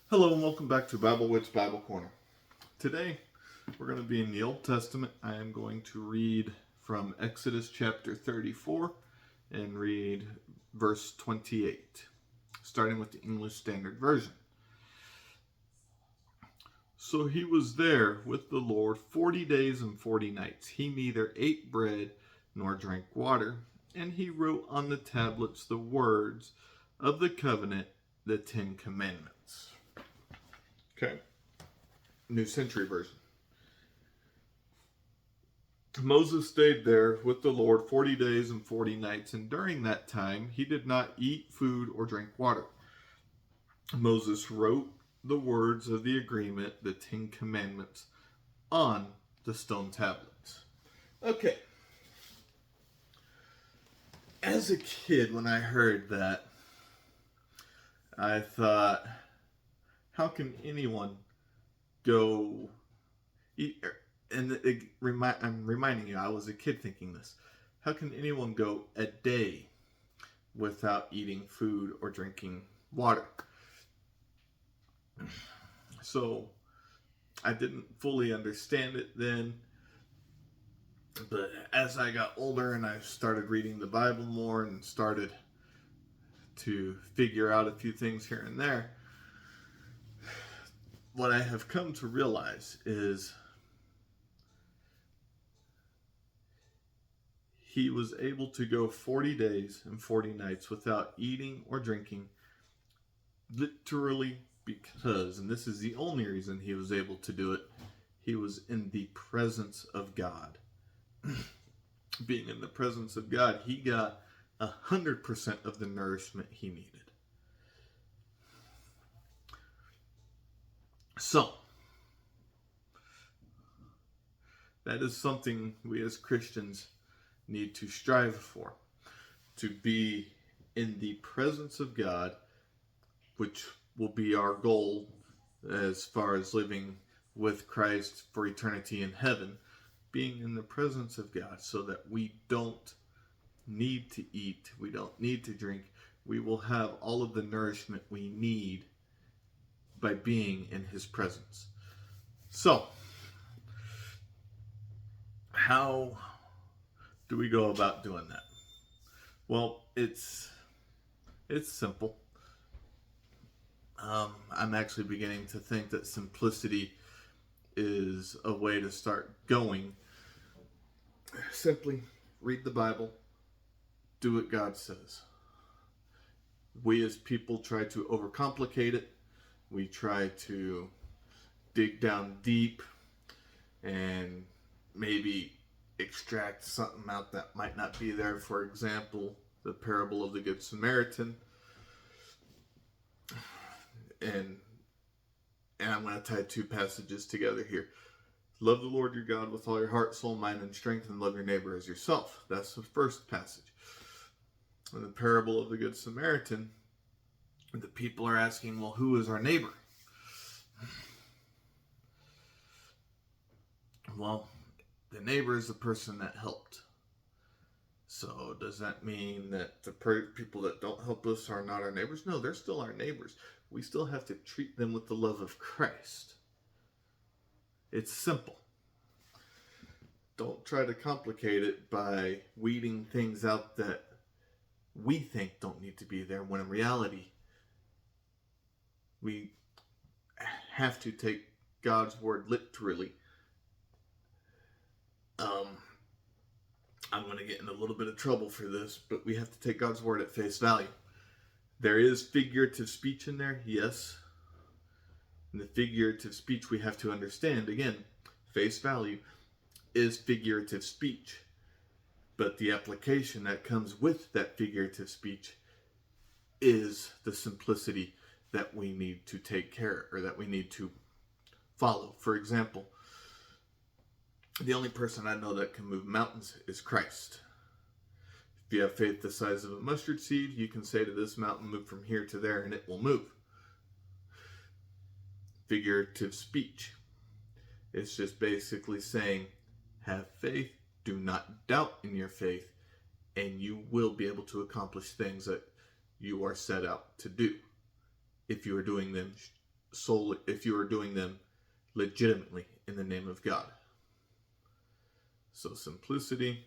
Hello and welcome back to Bible Wits Bible Corner. Today we're going to be in the Old Testament. I am going to read from Exodus chapter 34 and read verse 28, starting with the English Standard Version. So he was there with the Lord 40 days and 40 nights. He neither ate bread nor drank water, and he wrote on the tablets the words of the covenant, the 10 Commandments. Okay. New Century Version. Moses stayed there with the Lord 40 days and 40 nights, and during that time he did not eat food or drink water. Moses wrote the words of the agreement, the 10 Commandments, on the stone tablets. Okay. As a kid, when I heard that, I thought, how can anyone go eat? And I'm reminding you, I was a kid thinking this. How can anyone go a day without eating food or drinking water? So I didn't fully understand it then. But as I got older and I started reading the Bible more and started to figure out a few things here and there, what I have come to realize is he was able to go 40 days and 40 nights without eating or drinking, literally because, and this is the only reason he was able to do it, he was in the presence of God. Being in the presence of God, he got 100% of the nourishment he needed. So, that is something we as Christians need to strive for. To be in the presence of God, which will be our goal as far as living with Christ for eternity in heaven. Being in the presence of God so that we don't need to eat, we don't need to drink. We will have all of the nourishment we need by being in his presence. So, how do we go about doing that? Well, it's simple. I'm actually beginning to think that simplicity is a way to start going. Simply read the Bible, do what God says. We as people try to overcomplicate it. We try to dig down deep and maybe extract something out that might not be there. For example, the parable of the Good Samaritan. And I'm going to tie two passages together here. Love the Lord your God with all your heart, soul, mind, and strength, and love your neighbor as yourself. That's the first passage. In the parable of the Good Samaritan, the people are asking, well, who is our neighbor? Well, the neighbor is the person that helped. So does that mean that the people that don't help us are not our neighbors? No, they're still our neighbors. We still have to treat them with the love of Christ. It's simple. Don't try to complicate it by weeding things out that we think don't need to be there, when in reality, we have to take God's word literally. I'm going to get in a little bit of trouble for this, but we have to take God's word at face value. There is figurative speech in there, yes. And the figurative speech we have to understand, again, face value is figurative speech. But the application that comes with that figurative speech is the simplicity that we need to take care of, or that we need to follow. For example, the only person I know that can move mountains is Christ. If you have faith the size of a mustard seed, you can say to this mountain, move from here to there, and it will move. Figurative speech. It's just basically saying, have faith, do not doubt in your faith, and you will be able to accomplish things that you are set out to do, if you are doing them solely, if you are doing them legitimately in the name of God. So simplicity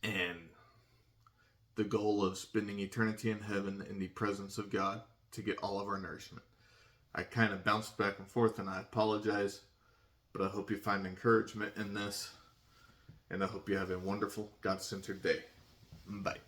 and the goal of spending eternity in heaven in the presence of God to get all of our nourishment. I kind of bounced back and forth, and I apologize, but I hope you find encouragement in this, and I hope you have a wonderful God-centered day. Bye.